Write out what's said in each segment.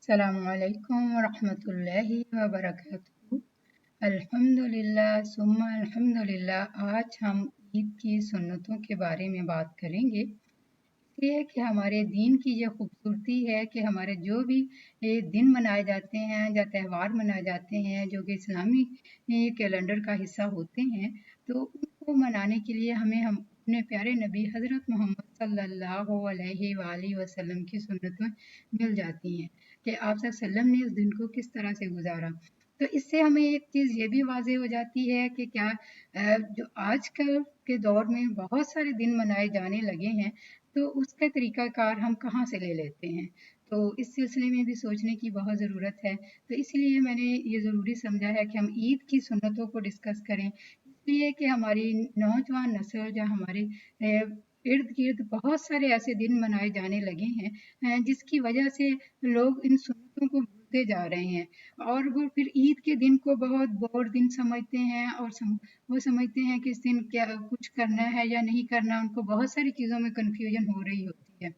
अस्सलाम वालेकुम वरहमतुल्लाहि वबरकातुहू। अल्हम्दुलिल्लाह सुम्मा अल्हम्दुलिल्लाह। आज हम ईद की सुन्नतों के बारे में बात करेंगे। ये है कि हमारे दीन की ये खूबसूरती है कि हमारे जो भी ये दिन मनाए जाते हैं या त्यौहार मनाए जाते हैं जो कि इस्लामी कैलेंडर का हिस्सा होते हैं, तो उनको मनाने के लिए हम अपने प्यारे नबी हज़रत मोहम्मद सल्लल्लाहु अलैहि वसल्लम की सुन्नतें मिल जाती हैं कि आप वसल्लम ने उस दिन को किस तरह से गुजारा। तो इससे हमें एक चीज़ ये भी वाज़ेह हो जाती है कि क्या जो आजकल के दौर में बहुत सारे दिन मनाए जाने लगे हैं, तो उसका तरीक़ाकार हम कहाँ से ले लेते हैं? तो इस सिलसिले में भी सोचने की बहुत ज़रूरत है। तो इसलिए मैंने ये ज़रूरी समझा है कि हम ईद की सुन्नतों को डिस्कस करें। इसलिए कि हमारी नौजवान नस्ल या हमारे इर्द-गिर्द बहुत सारे ऐसे दिन मनाए जाने लगे हैं जिसकी वजह से लोग इन सुन्नतों को भूलते जा रहे हैं और वो फिर ईद के दिन को बहुत बड़ दिन समझते हैं और वो समझते हैं कि इस दिन क्या कुछ करना है या नहीं करना, उनको बहुत सारी चीज़ों में कन्फ्यूजन हो रही होती है।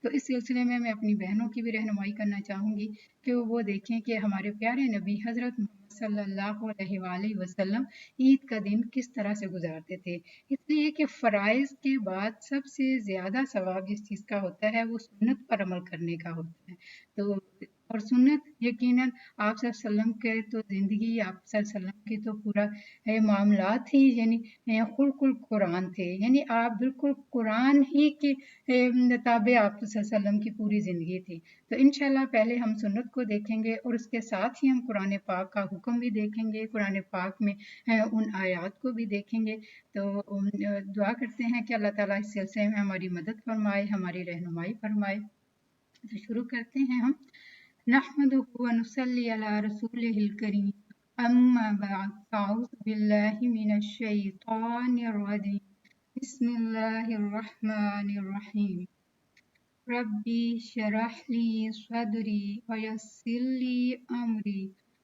तो इस सिलसिले में मैं अपनी बहनों की भी रहनुमाई करना चाहूँगी कि वो देखें कि हमारे प्यारे नबी हज़रत मोहम्मद सल्लल्लाहु अलैहि वसल्लम ईद का दिन किस तरह से गुजारते थे। इसलिए कि फ़राइज़ के बाद सबसे ज़्यादा सवाब जिस चीज़ का होता है वो सुन्नत पर अमल करने का होता है। तो और सुन्नत यकीनन आप सल्लल्लाहु अलैहि वसल्लम के तो ज़िंदगी आप सल्लल्लाहु अलैहि वसल्लम की तो पूरा मामलात ही यानी खुल्कुल कुरान थे। यानी आप बिल्कुल कुरान ही के ताबे आप सल्लल्लाहु अलैहि वसल्लम की पूरी ज़िंदगी थी। तो इंशाअल्लाह पहले हम सुन्नत को देखेंगे और उसके साथ ही हम कुरान पाक का हुक्म भी देखेंगे, कुरान पाक में उन आयात को भी देखेंगे। तो दुआ करते हैं कि अल्लाह ताला इस सिलसिले में हमारी मदद फरमाए, हमारी रहनुमाई फरमाए। तो शुरू करते हैं हम। नहमदुहु व नुसल्ली अला रसूलिहिल करीम। अम्मा बअद, अऊज़ु बिल्लाहि मिनश शैतानिर रजीम। बिस्मिल्लाहिर रहमानिर रहीम। रब्बी शरह ली सदरी व यस्सिर ली अमरी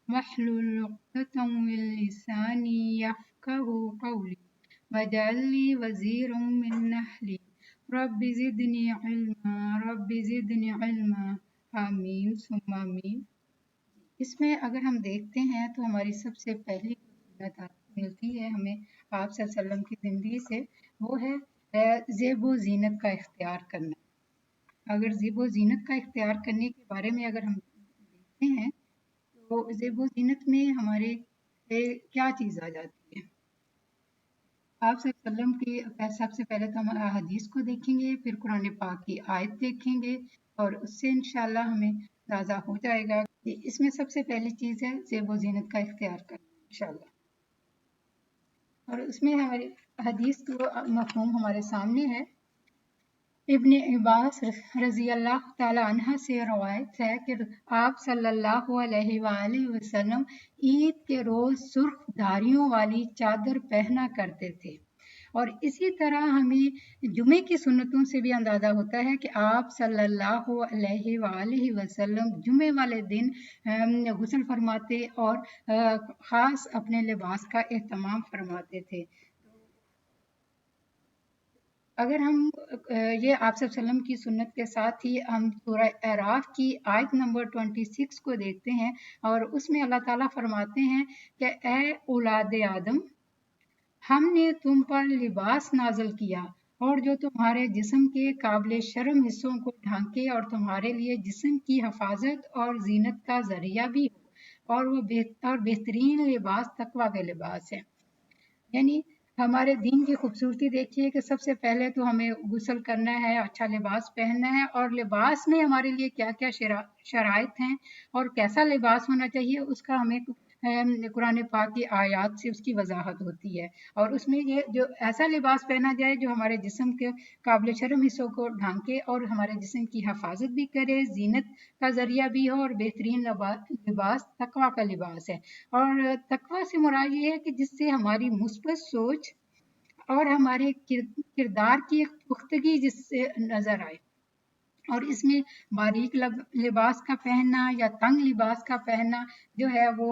वहलुल उक़दतम मिन लिसानी यफ़क़हू क़ौली वजअल ली वज़ीरम मिन अहली रब्बि ज़िदनी इल्मा। आमीन सुम्मा आमीन। इसमें अगर हम देखते हैं तो हमारी सबसे पहली सुन्नत मिलती है हमें आप सल्लल्लाहु अलैहि वसल्लम की ज़िंदगी से, वो है ज़ेब ज़ीनत का इख्तियार करना। अगर ज़ेब ज़ीनत का इख्तियार करने के बारे में अगर हम देखते हैं तो ज़ेब ज़ीनत में हमारे क्या चीज़ आ जाती है। आप सल्लम की सबसे पहले तो हम हदीस को देखेंगे, फिर कुरान पाक की आयत देखेंगे और उससे इंशाअल्लाह हमें अंदाज़ा हो जाएगा कि इसमें सबसे पहली चीज़ है ज़ेब ज़ीनत का इख्तियार करना इंशाअल्लाह। और उसमें हमारी हदीस को मफ़हूम हमारे सामने है। इब्न अब्बास रज़ी अल्लाह ताला अन्हा से रवायत है कि आप सल्लल्लाहु अलैहि वसल्लम ईद के रोज़ सुर्ख धारियों वाली चादर पहना करते थे। और इसी तरह हमें जुमे की सुन्नतों से भी अंदाज़ा होता है कि आप सल्लल्लाहु अलैहि वसल्लम जुमे वाले दिन गुस्ल फरमाते और ख़ास अपने लिबास का एहतमाम फरमाते थे। अगर हम ये आप वसल्लम की सुन्नत के साथ ही हम सूरह अराफ की आयत नंबर 26 को देखते हैं और उसमें अल्लाह ताला फरमाते हैं कि ए औलाद आदम, हमने तुम पर लिबास नाज़िल किया और जो तुम्हारे जिस्म के काबिल शर्म हिस्सों को ढांके और तुम्हारे लिए जिस्म की हिफाजत और ज़ीनत का ज़रिया भी हो, और वो बेहतरीन लिबास तकवा का लिबास है। यानी हमारे दीन की खूबसूरती देखिए कि सबसे पहले तो हमें गुस्ल करना है, अच्छा लिबास पहनना है और लिबास में हमारे लिए क्या-क्या शराइत हैं और कैसा लिबास होना चाहिए उसका हमें कुरान पाक की आयत से उसकी वजाहत होती है। और उसमें ये जो ऐसा लिबास पहना जाए जो हमारे जिस्म के काबिल शर्म हिस्सों को ढांके और हमारे जिस्म की हिफाजत भी करे, ज़ीनत का ज़रिया भी हो और बेहतरीन लिबास तकवा का लिबास है। और तकवा से मुराद ये है कि जिससे हमारी मुस्बत सोच और हमारे किरदार की एक पुख्तगी जिससे नज़र आए। और इसमें बारीक लिबास का पहनना या तंग लिबास का पहनना जो है वो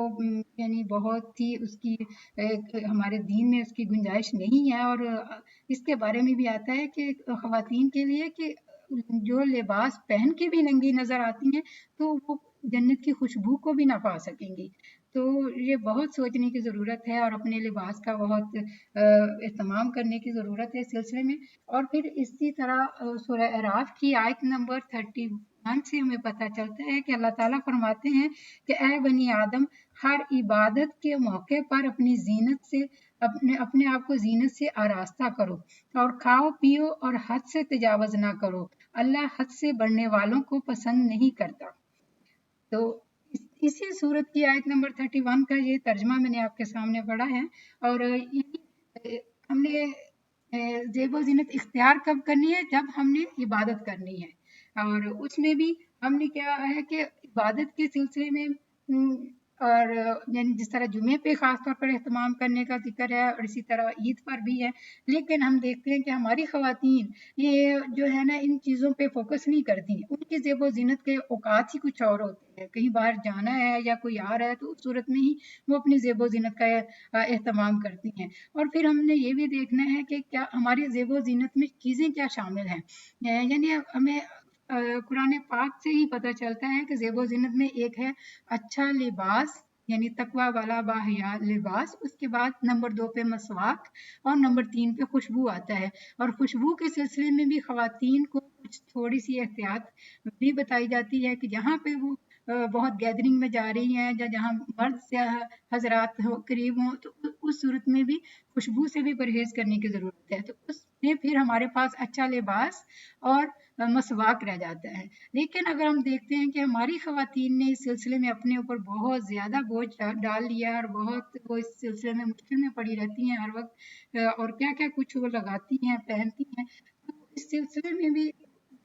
यानी बहुत ही उसकी हमारे दीन में उसकी गुंजाइश नहीं है। और इसके बारे में भी आता है कि ख़वातीन के लिए कि जो लिबास पहन के भी नंगी नजर आती हैं तो वो जन्नत की खुशबू को भी ना पा सकेंगी। तो ये बहुत सोचने की ज़रूरत है और अपने लिबास का बहुत एहतमाम करने की ज़रूरत है इस सिलसिले में। और फिर इसी तरह सूरह अराफ की आयत नंबर 31 से हमें पता चलता है कि अल्लाह ताला फरमाते हैं कि ए बनी आदम, हर इबादत के मौके पर अपनी जीनत से अपने अपने आप को जीनत से आरास्ता करो और खाओ पियो और हद से तजावज ना करो। अल्लाह हद से बढ़ने वालों को पसंद नहीं करता। तो इसी सूरत की आयत नंबर 31 का ये तर्जमा मैंने आपके सामने पढ़ा है। और हमने ज़ेब ज़ीनत इख्तियार कब करनी है? जब हमने इबादत करनी है। और उसमें भी हमने क्या है कि इबादत के सिलसिले में और यानी जिस तरह जुमे पे खास तौर पर एहतमाम करने का जिक्र है और इसी तरह ईद पर भी है, लेकिन हम देखते हैं कि हमारी ख़वातीन ये जो है ना इन चीज़ों पे फोकस नहीं करती। उनकी ज़ेब ज़ीनत के औकात ही कुछ और होते हैं। कहीं बाहर जाना है या कोई आ रहा है तो उस सूरत में ही वो अपनी ज़ेब ज़ीनत का एहतमाम करती हैं। और फिर हमने ये भी देखना है कि क्या हमारी ज़ेब ज़ीनत में चीज़ें क्या शामिल हैं। यानी हमें कुरान पाक से ही पता चलता है कि ज़ेब ज़ीनत में एक है अच्छा लिबास यानी तकवा वाला बाहया लिबास, उसके बाद नंबर 2 पे मसवाक और नंबर 3 पे खुशबू आता है। और खुशबू के सिलसिले में भी ख़वातीन को कुछ थोड़ी सी एहतियात भी बताई जाती है कि जहाँ पे वो बहुत गैदरिंग में जा रही हैं या जहाँ मर्द से हजरात हो करीब हों तो उस सूरत में भी खुशबू से भी परहेज करने की ज़रूरत है। तो उसमें फिर हमारे पास अच्छा लिबास और मसवाक रह जाता है। लेकिन अगर हम देखते हैं कि हमारी ख़वातीन ने इस सिलसिले में अपने ऊपर बहुत ज़्यादा बोझ डाल लिया है और बहुत वो इस सिलसिले में मुश्किल में पड़ी रहती हैं हर वक्त और क्या-क्या कुछ वो लगाती हैं, पहनती हैं। तो इस सिलसिले में भी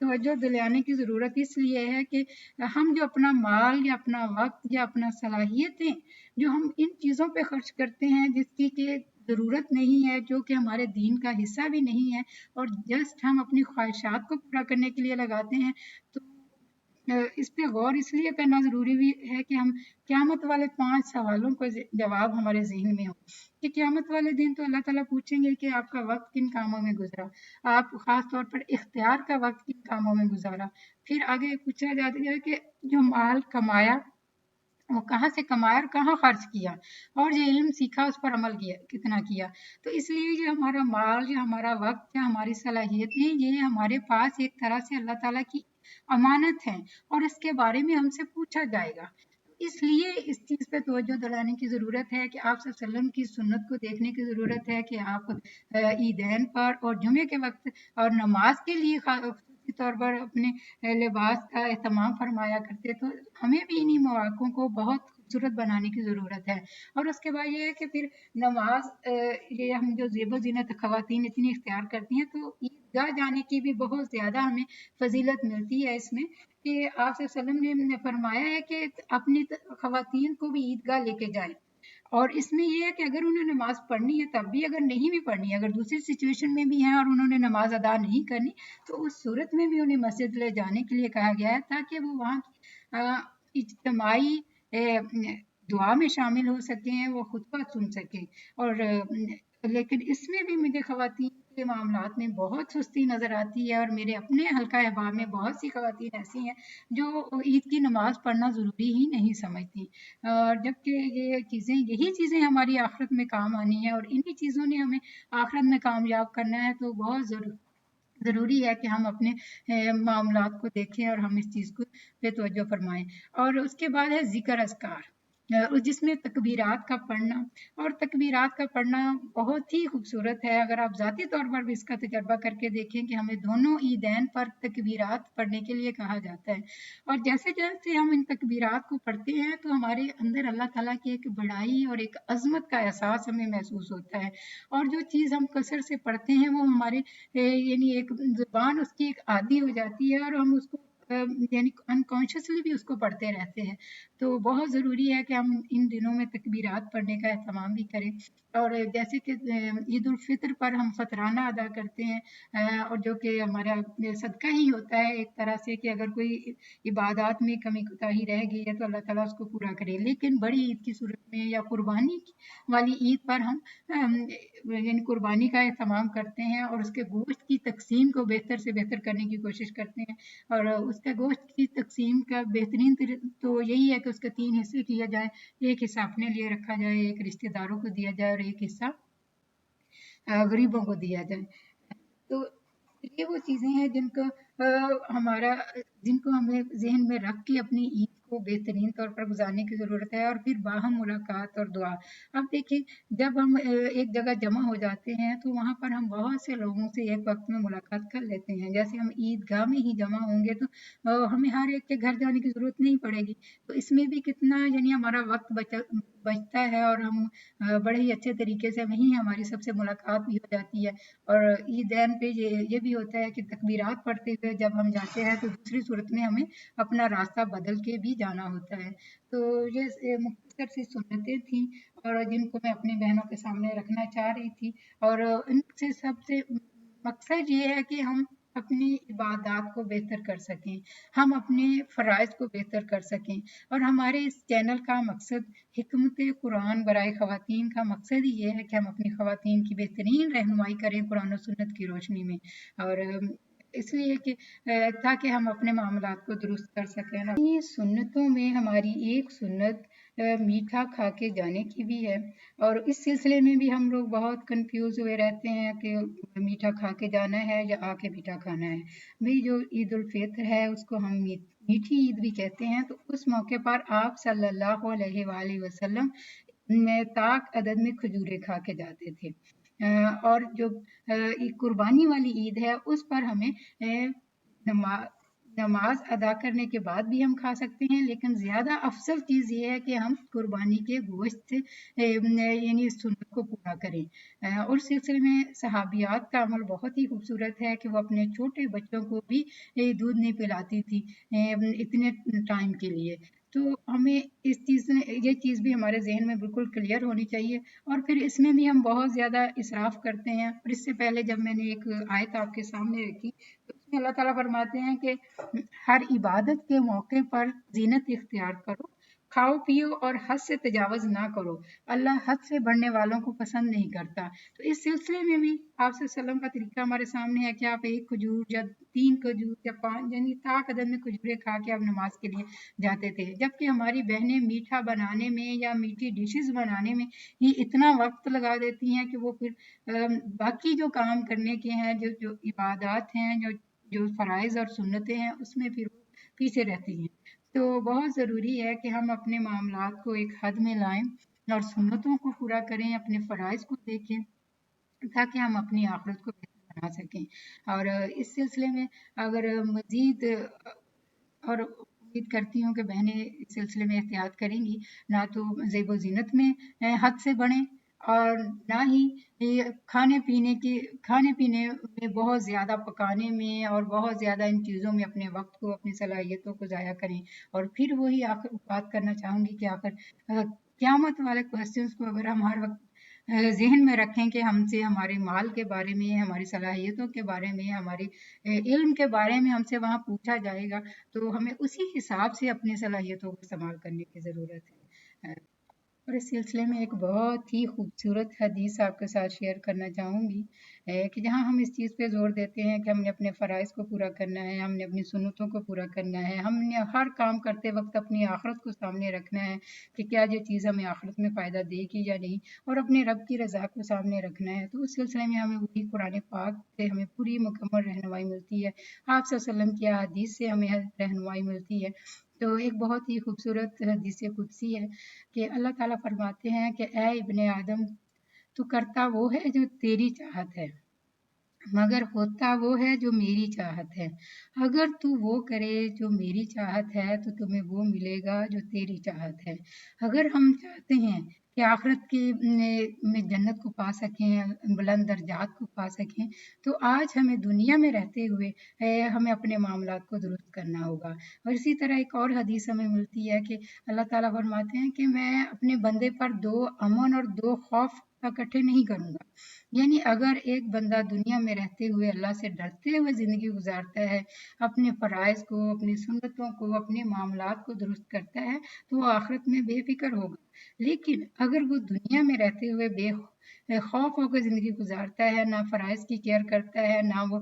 तवज्जो दिलाने की ज़रूरत इसलिए है कि हम जो अपना माल या अपना वक्त या अपना सलाहियतें जो हम इन चीज़ों पे खर्च करते हैं जिसकी कि ज़रूरत नहीं है, जो कि हमारे दीन का हिस्सा भी नहीं है और जस्ट हम अपनी ख्वाहिशात को पूरा करने के लिए लगाते हैं, तो इस पे गौर इसलिए करना ज़रूरी भी है कि हम क़यामत वाले 5 सवालों का जवाब हमारे ज़हन में हो कि क़यामत वाले दिन तो अल्लाह ताला पूछेंगे कि आपका वक्त किन कामों में गुजरा, आप ख़ास तौर पर इख्तियार का वक्त किन कामों में गुजारा। फिर आगे पूछा जाता है कि जो माल कमाया वो कहाँ से कमाया और कहाँ खर्च किया और जो इल्म सीखा उस पर अमल किया कितना किया। तो इसलिए जो हमारा माल या हमारा वक्त या हमारी सलाहियतें ये हमारे पास एक तरह से अल्लाह ताला की अमानत है और इसके बारे में हमसे पूछा जाएगा। इसलिए इस चीज़ पे तवज्जो दिलाने की ज़रूरत है कि आप सल्लल्लाहु अलैहि वसल्लम की सुन्नत को देखने की ज़रूरत है कि आप ईदैन पर और जुमे के वक्त और नमाज के लिए खासी तौर पर अपने लिबास का एहतमाम फरमाया करते। तो हमें भी इन्हीं मौक़ों को बहुत खूबसूरत बनाने की ज़रूरत है। और उसके बाद ये है कि फिर नमाज ये हम जो ज़ेब-ओ-ज़ीनत ख़वातीन इतनी इख्तियार करती हैं तो ईदगाह जाने की भी बहुत ज़्यादा हमें फ़ज़ीलत मिलती है इसमें कि आप सल्लल्लाहु अलैहि वसल्लम ने फरमाया है कि अपनी ख़वातीन को भी ईदगाह लेके जाएँ। और इसमें ये है कि अगर उन्हें नमाज़ पढ़नी है तब भी, अगर नहीं भी पढ़नी है, अगर दूसरी सिचुएशन में भी हैं और उन्होंने नमाज़ अदा नहीं करनी, तो उस सूरत में भी उन्हें मस्जिद ले जाने के लिए कहा गया है ताकि वो वहाँ इज्तिमाई दुआ में शामिल हो सकें, वो खुतबा सुन सकें। और लेकिन इसमें भी मुझे ख़वातीन के मामलात में बहुत सुस्ती नज़र आती है और मेरे अपने हल्का अहबाब में बहुत सी ख़वातीन ऐसी हैं जो ईद की नमाज़ पढ़ना ज़रूरी ही नहीं समझती। जबकि यही चीज़ें हमारी आखिरत में काम आनी है और इन्हीं चीज़ों ने हमें आखिरत में कामयाब करना है। तो बहुत ज़रूरी है कि हम अपने मामलात को देखें और हम इस चीज़ को पे तवज्जो फरमाएँ। और उसके बाद है ज़िक्र अज़कार जिसमें तकबीरात का पढ़ना और तकबीरात का पढ़ना बहुत ही खूबसूरत है। अगर आप ज़ाती तौर पर भी इसका तजर्बा करके देखें कि हमें दोनों ईदैन पर तकबीरात पढ़ने के लिए कहा जाता है। और जैसे-जैसे हम इन तकबीरात को पढ़ते हैं तो हमारे अंदर अल्लाह ताला की एक बड़ाई और एक अज़मत का एहसास हमें महसूस होता है। और जो चीज़ हम कसर से पढ़ते हैं वो हमारे यानी एक ज़ुबान उसकी एक आदी हो जाती है और हम उसको यानी अनकॉन्शियसली भी उसको पढ़ते रहते हैं। तो बहुत ज़रूरी है कि हम इन दिनों में तकबीरात पढ़ने का एहतमाम भी करें। और जैसे कि ईद उल फितर पर हम फतराना अदा करते हैं, और जो कि हमारा सदका ही होता है एक तरह से, कि अगर कोई इबादत में कमी कोताही रह गई है तो अल्लाह ताला उसको पूरा करे। लेकिन बड़ी ईद की सूरत में या कुर्बानी वाली ईद पर हम यानी कुर्बानी का एहतमाम करते हैं और उसके गोश्त की तकसीम को बेहतर से बेहतर करने की कोशिश करते हैं। और उसका गोश्त की तकसीम का बेहतरीन तो यही है कि उसके 3 हिस्से किया जाए। एक हिस्सा अपने लिए रखा जाए, एक रिश्तेदारों को दिया जाए और एक हिस्सा गरीबों को दिया जाए। तो ये वो चीज़ें हैं जिनको हमें ज़हन में रख के अपनी ईद को बेहतरीन तौर पर गुज़ारने की ज़रूरत है, और फिर बाहम मुलाकात और दुआ। अब देखिए, जब हम एक जगह जमा हो जाते हैं तो वहाँ पर हम बहुत से लोगों से एक वक़्त में मुलाकात कर लेते हैं। जैसे हम ईदगाह में ही जमा होंगे तो हमें हर एक के घर जाने की ज़रूरत नहीं पड़ेगी। तो इसमें भी कितना यानी हमारा वक़्त बचता है, और हम बड़े ही अच्छे तरीके से वहीं हमारी सबसे मुलाकात भी हो जाती है। और ईदैन पे ये भी होता है कि तकबीरात पढ़ते हुए जब हम जाते हैं तो दूसरी सूरत में हमें अपना रास्ता बदल के भी जाना होता है। तो ये मुख्तसर सी सुन्नतें थी, और जिनको मैं अपनी बहनों के सामने रखना चाह रही थी। और इनसे सबसे मकसद ये है कि हम अपनी इबादत को बेहतर कर सकें, हम अपने फ़राइज़ को बेहतर कर सकें। और हमारे इस चैनल का मकसद, हिकमत कुरान बराए ख़वातीन का मकसद ही ये है कि हम अपनी ख़वातीन की बेहतरीन रहनुमाई करें कुरान और सुन्नत की रोशनी में। और इसलिए कि ताकि हम अपने मामलात को दुरुस्त कर सकें ना। ये सुन्नतों में हमारी एक सुन्नत मीठा खा के जाने की भी है। और इस सिलसिले में भी हम लोग बहुत कंफ्यूज हुए रहते हैं कि मीठा खा के जाना है या आके मीठा खाना है। भाई, जो ईद उल फितर है उसको हम मीठी ईद भी कहते हैं। तो उस मौके पर आप सल्लल्लाहु अलैहि वसल्लम ताक अदद में खजूरें खा के जाते थे। और जो कुर्बानी वाली ईद है उस पर हमें नमा नमाज अदा करने के बाद भी हम खा सकते हैं, लेकिन ज़्यादा अफसल चीज़ ये है कि हम कुर्बानी के गोश्त से यानी इस सुन्नत को पूरा करें। उस सिलसिले में सहाबियात का अमल बहुत ही खूबसूरत है कि वो अपने छोटे बच्चों को भी दूध नहीं पिलाती थी इतने टाइम के लिए। तो हमें ये चीज़ भी हमारे ज़हन में बिल्कुल क्लियर होनी चाहिए। और फिर इसमें भी हम बहुत ज़्यादा इसराफ़ करते हैं। और इससे पहले जब मैंने एक आयत आपके सामने रखी तो उसमें अल्लाह ताला फरमाते हैं कि हर इबादत के मौके पर ज़ीनत इख्तियार करो, खाओ पियो और हद से तजावज़ ना करो। अल्लाह हद से बढ़ने वालों को पसंद नहीं करता। तो इस सिलसिले में भी आप सल्लल्लाहु अलैहि वसल्लम का तरीका हमारे सामने है कि आप 1 खजूर या 3 खजूर या 5 यानी ताक अदद में खजूरें खा के आप नमाज के लिए जाते थे। जबकि हमारी बहनें मीठा बनाने में या मीठी डिशेज़ बनाने में ही इतना वक़्त लगा देती हैं कि वो फिर बाकी जो काम करने के हैं, जो इबादत हैं, जो फ़राइज़ और सुन्नतें हैं, उसमें फिर वो पीछे रहती हैं। तो बहुत ज़रूरी है कि हम अपने मामलात को एक हद में लाएँ और सुन्नतों को पूरा करें, अपने फ़राइज़ को देखें, ताकि हम अपनी आखिरत को बेहतर बना सकें। और इस सिलसिले में अगर मज़ीद और उम्मीद करती हूँ कि बहनें इस सिलसिले में एहतियात करेंगी, ना तो ज़ेब ज़ीनत में हद से बढ़ें, और ना ही ये खाने पीने में बहुत ज़्यादा पकाने में और बहुत ज़्यादा इन चीज़ों में अपने वक्त को, अपनी सलाहियतों को ज़ाया करें। और फिर वही आखिर बात करना चाहूँगी कि आखिर क़यामत वाले क्वेश्चंस को अगर हम हर वक्त ज़हन में रखें कि हमसे हमारे माल के बारे में, हमारी सलाहियतों के बारे में, हमारे इल्म के बारे में हमसे वहाँ पूछा जाएगा, तो हमें उसी हिसाब से अपनी सलाहियतों को इस्तेमाल करने की ज़रूरत है। और इस सिलसिले में एक बहुत ही खूबसूरत हदीस आपके साथ शेयर करना चाहूँगी, कि जहाँ हम इस चीज़ पे ज़ोर देते हैं कि हमने अपने फ़राइज़ को पूरा करना है, हमने अपनी सुन्नतों को पूरा करना है, हमने हर काम करते वक़्त अपनी आखिरत को सामने रखना है कि क्या ये चीज़ हमें आखिरत में फ़ायदा देगी या नहीं, और अपने रब की रज़ा को सामने रखना है। तो उस सिलसिले में हमें वही कुरान पाक से हमें पूरी मुकम्मल रहनुमाई मिलती है। आप सल्लल्लाहु अलैहि वसल्लम की हदीस से हमें रहनुमाई मिलती है। तो एक बहुत ही खूबसूरत हदीस कुदसी है कि अल्लाह ताला फरमाते हैं कि ऐ इब्ने आदम, तू करता वो है जो तेरी चाहत है, मगर होता वो है जो मेरी चाहत है। अगर तू वो करे जो मेरी चाहत है तो तुम्हें वो मिलेगा जो तेरी चाहत है। अगर हम चाहते हैं कि आखिरत की में जन्नत को पा सकें, बुलंद दर्जात को पा सकें, तो आज हमें दुनिया में रहते हुए हमें अपने मामलात को दुरुस्त करना होगा। और इसी तरह एक और हदीस हमें मिलती है कि अल्लाह ताला फरमाते हैं कि मैं अपने बंदे पर 2 अमन और 2 खौफ इकट्ठे नहीं करूँगा। यानी अगर एक बंदा दुनिया में रहते हुए अल्लाह से डरते हुए ज़िंदगी गुजारता है, अपने फ़राइज़ को, अपनी सुन्नतों को, अपने मामलात को दुरुस्त करता है, तो वो आखिरत में बेफ़िक्र होगा। लेकिन अगर वो दुनिया में रहते हुए खौफ होकर ज़िंदगी गुजारता है, ना फ़राइज़ की केयर करता है, ना वो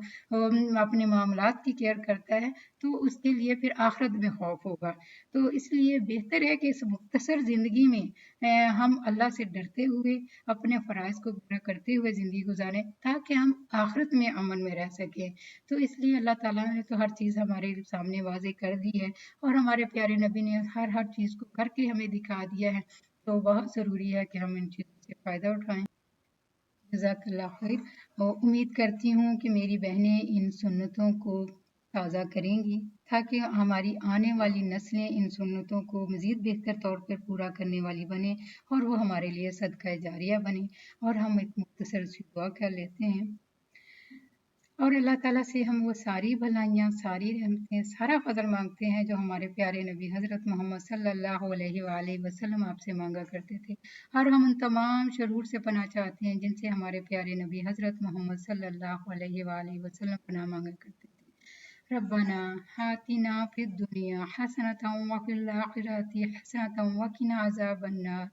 अपने मामलात की केयर करता है, तो उसके लिए फिर आखिरत में खौफ होगा। तो इसलिए बेहतर है कि इस मुख्तसर ज़िंदगी में हम अल्लाह से डरते हुए अपने फ़राइज़ को पूरा करते हुए ज़िंदगी गुजारें, ताकि हम आखिरत में अमन में रह सकें। तो इसलिए अल्लाह ताला ने तो हर चीज़ हमारे सामने वाज़ेह कर दी है, और हमारे प्यारे नबी ने हर चीज़ को करके हमें दिखा दिया है। तो बहुत ज़रूरी है कि हम इन चीज़ों से फ़ायदा उठाएँ। जज़ाकल्लाह खैर। और उम्मीद करती हूँ कि मेरी बहनें इन सुन्नतों को ताज़ा करेंगी, ताकि हमारी आने वाली नस्लें इन सुन्नतों को मज़ीद बेहतर तौर पर पूरा करने वाली बने, और वो हमारे लिए सदका जारिया बने। और हम एक मुख्तसर सी दुआ कर लेते हैं, और अल्लाह ताला से हम वो सारी भलाइयाँ, सारी रहमतें, सारा फ़ज़ल माँगते हैं जो हमारे प्यारे नबी हज़रत मोहम्मद सल्लल्लाहु अलैहि वसल्लम आपसे मांगा करते थे। और हम उन तमाम शरूर से पनाह चाहते हैं जिनसे हमारे प्यारे नबी हज़रत मोहम्मद सल्लल्लाहु अलैहि वसल्लम पनाह मांगा करते थे। रब्बना आतिना फिद दुनिया हसनतम व फिल आखिरति हसनतम व किना अज़ाबन्नार।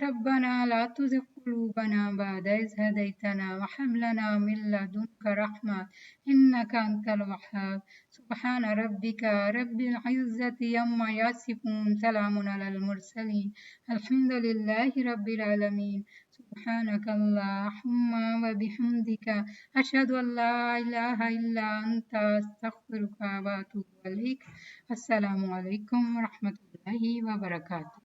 रब्बना ला तुज़िग़ क़ुलूबना बअद इज़ हदैतना व हब लना मिन लदुनका रहमा इन्नका अंतल वह्हाब। सुब्हान रब्बिका रब्बिल इज़्ज़ति अम्मा यसिफून, सलामुन अलल मुरसलीन, अल्हम्दुलिल्लाहि रब्बिल आलमीन। सुब्हानक अल्लाहुम्मा व बिहम्दिका अशहदु अल्ला इलाहा इल्ला अंता अस्तगफिरुका व अतूबु इलैक। अस्सलामु अलैकुम व रहमतुल्लाहि व बरकातुहू।